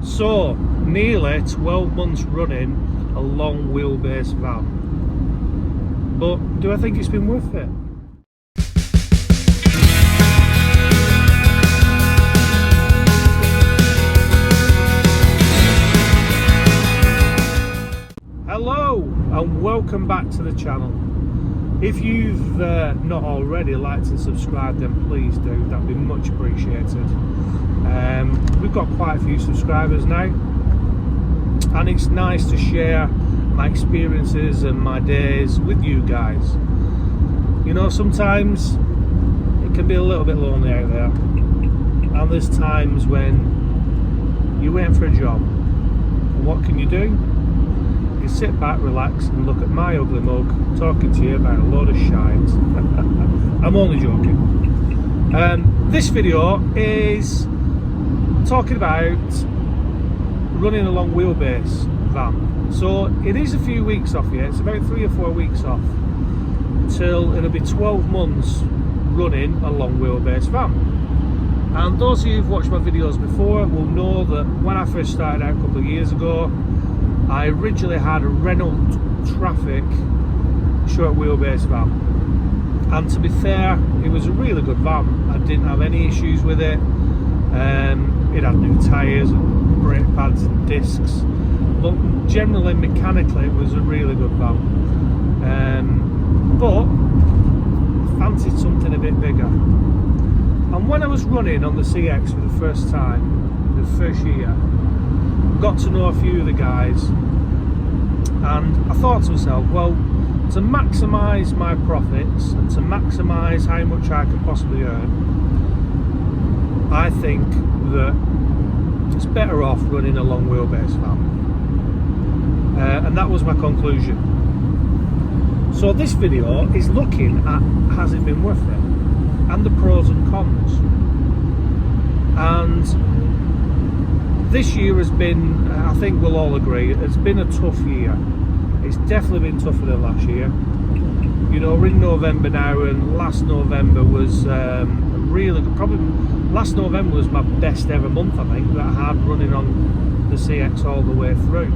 So, nearly 12 months running a long wheelbase van. But do I think it's been worth it? Hello and welcome back to the channel. If you've not already liked and subscribed, then please do, that'd be much appreciated. We've got quite a few subscribers now, and it's nice to share my experiences and my days with you guys. You know, sometimes it can be a little bit lonely out there, and there's times when you're waiting for a job, and what can you do? You sit back, relax and look at my ugly mug talking to you about a load of shite. I'm only joking. This video is talking about running a long wheelbase van. So it is a few weeks off yet, it's about 3 or 4 weeks off till it'll be 12 months running a long wheelbase van. And those of you who've watched my videos before will know that when I first started out a couple of years ago, I originally had a Renault Traffic short wheelbase van, and to be fair, it was a really good van. I didn't have any issues with it. It had new tyres and brake pads and discs, but generally mechanically it was a really good van. But I fancied something a bit bigger, and when I was running on the CX for the first time, the first year, got to know a few of the guys, and I thought to myself, well, to maximise my profits and to maximise how much I can possibly earn, I think that it's better off running a long wheelbase van. And that was my conclusion. So this video is looking at, has it been worth it, and the pros and cons. And this year has been, I think we'll all agree, it's been a tough year. It's definitely been tougher than last year. You know, we're in November now, and last November was really good. Probably last November was my best ever month, I think, that I had running on the CX all the way through.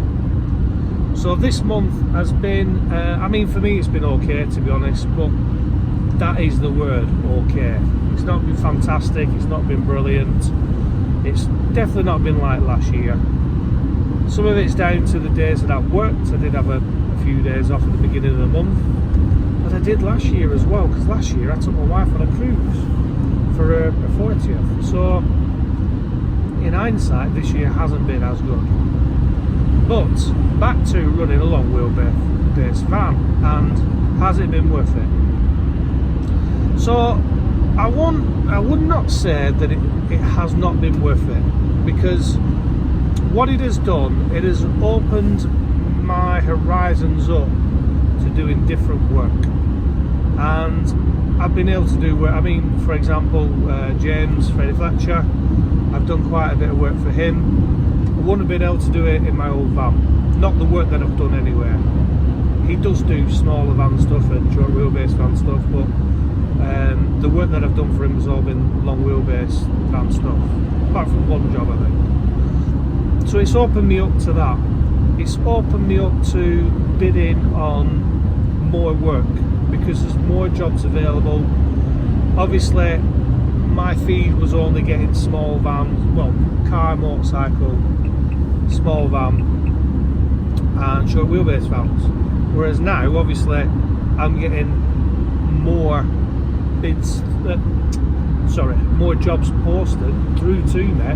So this month has been, I mean, for me it's been okay, to be honest, but that is the word, okay. It's not been fantastic, it's not been brilliant. It's definitely not been like last year. Some of it's down to the days that I've worked. I did have a few days off at the beginning of the month, as I did last year as well, because last year I took my wife on a cruise for her 40th. So in hindsight, this year hasn't been as good. But back to running a long wheelbase van, and has it been worth it? So I would not say that it has not been worth it, because what it has done, it has opened my horizons up to doing different work, and I've been able to do work. I mean, for example, James Freddie Fletcher, I've done quite a bit of work for him. I wouldn't have been able to do it in my old van, not the work that I've done anywhere. He does do smaller van stuff and short wheelbase van stuff, but the work that I've done for him has all been long wheelbase van stuff, apart from one job, I think. So it's opened me up to that. It's opened me up to bidding on more work, because there's more jobs available. Obviously, my feed was only getting small vans, well, car, motorcycle, small van, and short wheelbase vans. Whereas now, obviously, I'm getting more bids, more jobs posted through to me,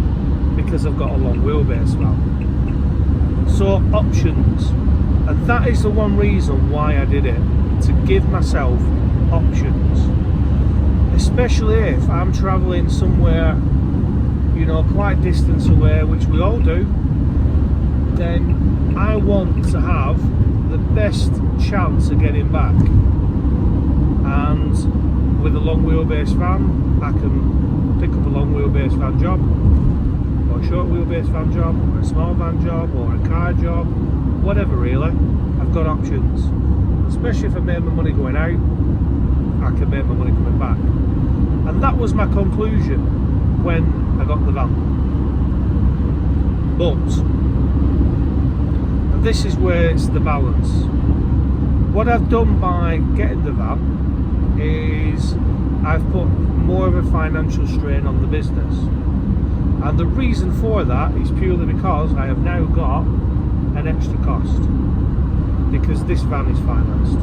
because I've got a long wheelbase van. So options, and that is the one reason why I did it, to give myself options, especially if I'm travelling somewhere, you know, quite distance away, which we all do. Then I want to have the best chance of getting back, and with a long wheelbase van I can pick up a long wheelbase van job, or a short wheelbase van job, or a small van job, or a car job, whatever really. I've got options, especially if I made my money going out, I can make my money coming back. And that was my conclusion when I got the van. But this is where it's the balance. What I've done by getting the van is I've put more of a financial strain on the business, and the reason for that is purely because I have now got an extra cost because this van is financed.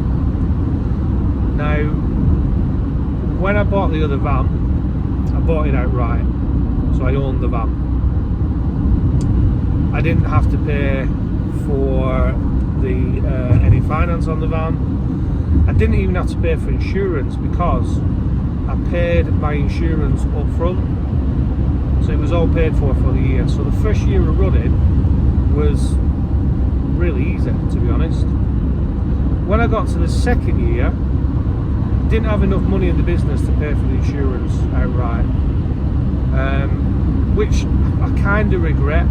Now, when I bought the other van, I bought it outright, so I owned the van. I didn't have to pay for any finance on the van. I didn't even have to pay for insurance because I paid my insurance up front, so it was all paid for the year. So the first year of running was really easy, to be honest. When I got to the second year, didn't have enough money in the business to pay for the insurance outright, which I kind of regret.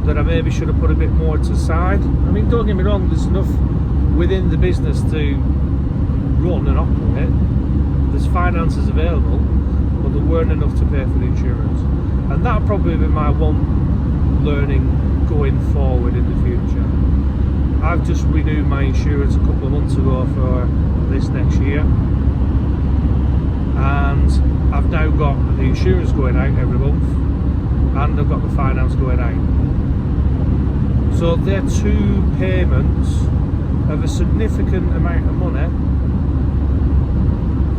That I maybe should have put a bit more to the side. I mean, don't get me wrong, there's enough within the business to run and operate. There's finances available, but there weren't enough to pay for the insurance. And that'll probably be my one learning going forward in the future. I've just renewed my insurance a couple of months ago for this next year, and I've now got the insurance going out every month, and I've got the finance going out. So they're two payments of a significant amount of money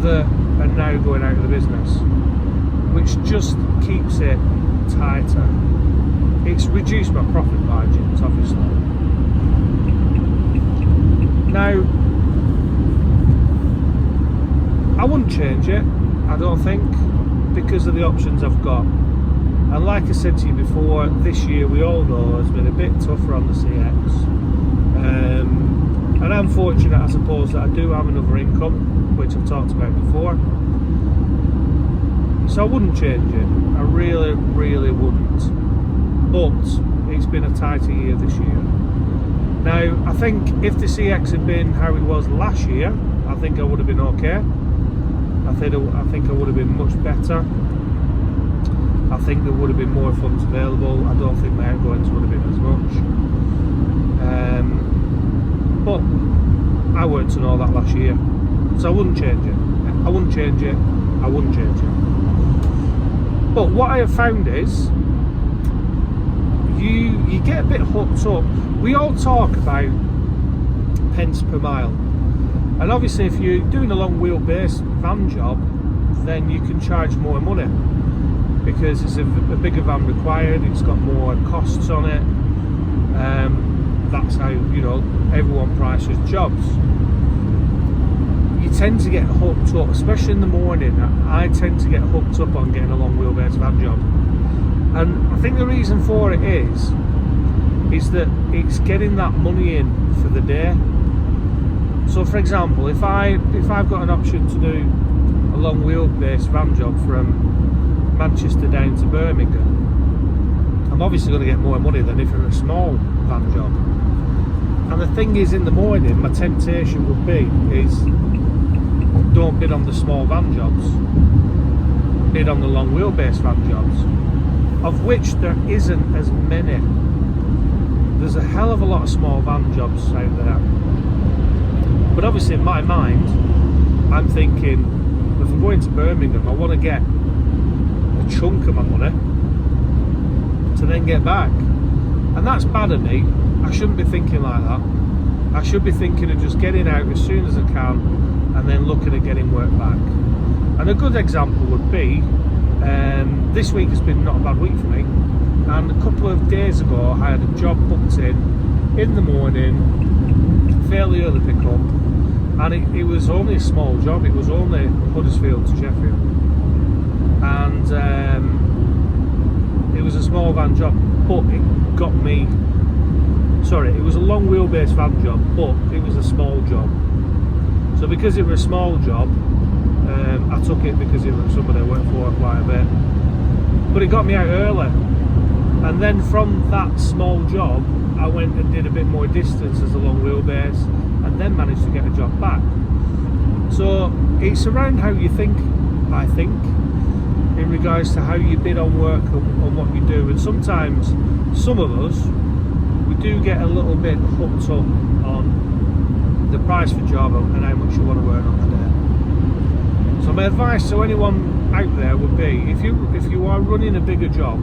that are now going out of the business, which just keeps it tighter. It's reduced my profit margins, obviously. Now, I wouldn't change it, I don't think, because of the options I've got. And like I said to you before, this year we all know has been a bit tougher on the CX. And I'm fortunate, I suppose, that I do have another income, which I've talked about before. So I wouldn't change it. I really, really wouldn't. But it's been a tighter year this year. Now, I think if the CX had been how it was last year, I think I would have been okay. I think I would have been much better. I think there would have been more funds available. I don't think my outgoings would have been as much. But I weren't to know that last year. So I wouldn't change it. I wouldn't change it. I wouldn't change it. But what I have found is you get a bit hooked up. We all talk about pence per mile. And obviously if you're doing a long wheelbase van job, then you can charge more money, because it's a bigger van required, it's got more costs on it. That's how, you know, everyone prices jobs. You tend to get hooked up, especially in the morning. I tend to get hooked up on getting a long wheelbase van job. And I think the reason for it is that it's getting that money in for the day. So for example, if I've got an option to do a long wheelbase van job from Manchester down to Birmingham, I'm obviously going to get more money than if it's a small van job. And the thing is, in the morning, my temptation would be is don't bid on the small van jobs, bid on the long wheelbase van jobs, of which there isn't as many. There's a hell of a lot of small van jobs out there, but obviously in my mind I'm thinking, if I'm going to Birmingham, I want to get a chunk of my money to then get back. And that's bad of me. I shouldn't be thinking like that. I should be thinking of just getting out as soon as I can and then looking at getting work back. And a good example would be, this week has been not a bad week for me, and a couple of days ago I had a job booked in the morning, fairly early pick up, and it was only a small job. It was only Huddersfield to Sheffield, and it was a small van job, but it got me, sorry, it was a long wheelbase van job, but it was a small job. So because it was a small job, I took it because it was somebody I worked for quite a bit, but it got me out early. And then from that small job I went and did a bit more distance as a long wheelbase, and then managed to get a job back. So it's around how you think, I think. in regards to how you bid on work and what you do. And sometimes, some of us, we do get a little bit hooked up on the price for job and how much you want to earn on the day. So my advice to anyone out there would be, if you are running a bigger job,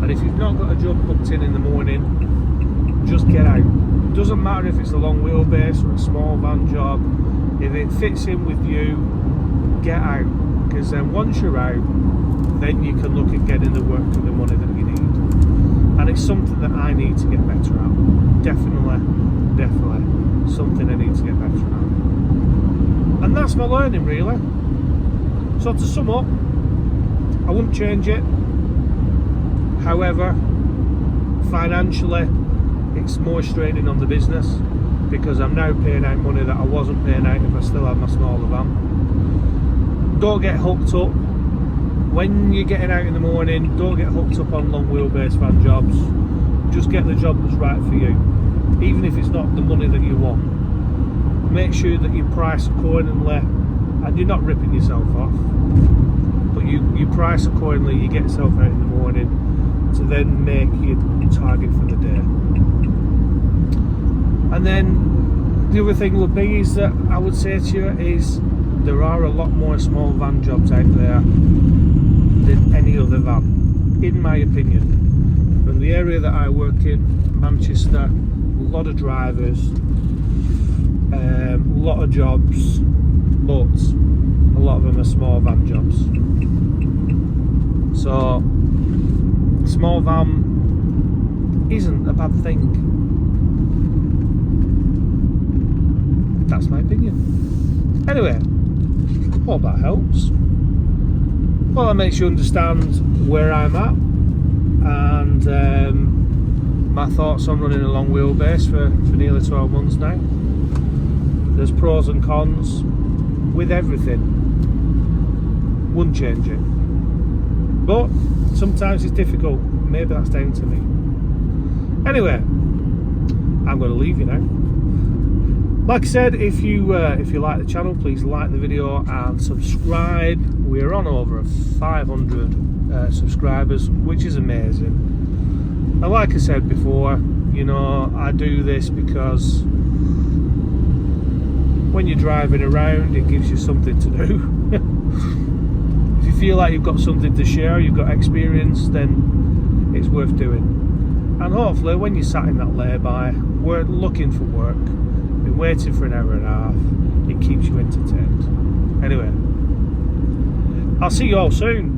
and if you've not got a job booked in the morning, just get out. It doesn't matter if it's a long wheelbase or a small van job. If it fits in with you, get out. Because then once you're out, then you can look at getting the work for the money that you need. And it's something that I need to get better at. Definitely something I need to get better at. And that's my learning, really. So to sum up, I wouldn't change it. However, financially, it's more straining on the business, because I'm now paying out money that I wasn't paying out if I still had my smaller van. Don't get hooked up. When you're getting out in the morning, don't get hooked up on long wheelbase van jobs. Just get the job that's right for you, even if it's not the money that you want. Make sure that you price accordingly, and you're not ripping yourself off, but you price accordingly. You get yourself out in the morning to then make your target for the day. And then the other thing would be is that I would say to you is there are a lot more small van jobs out there than any other van, in my opinion. From the area that I work in, Manchester, a lot of drivers, a lot of jobs, but a lot of them are small van jobs. So small van isn't a bad thing. That's my opinion. Anyway, hope that helps. Well, that makes you understand where I'm at and my thoughts on running a long wheelbase for nearly 12 months now. There's pros and cons with everything. Wouldn't change it. But sometimes it's difficult. Maybe that's down to me. Anyway, I'm going to leave you now. Like I said, if you like the channel, please like the video and subscribe. We're on over 500 subscribers, which is amazing. And like I said before, you know, I do this because when you're driving around, it gives you something to do. If you feel like you've got something to share, you've got experience, then it's worth doing. And hopefully when you're sat in that lay-by, we're looking for work, been waiting for an hour and a half, it keeps you entertained. Anyway, I'll see you all soon.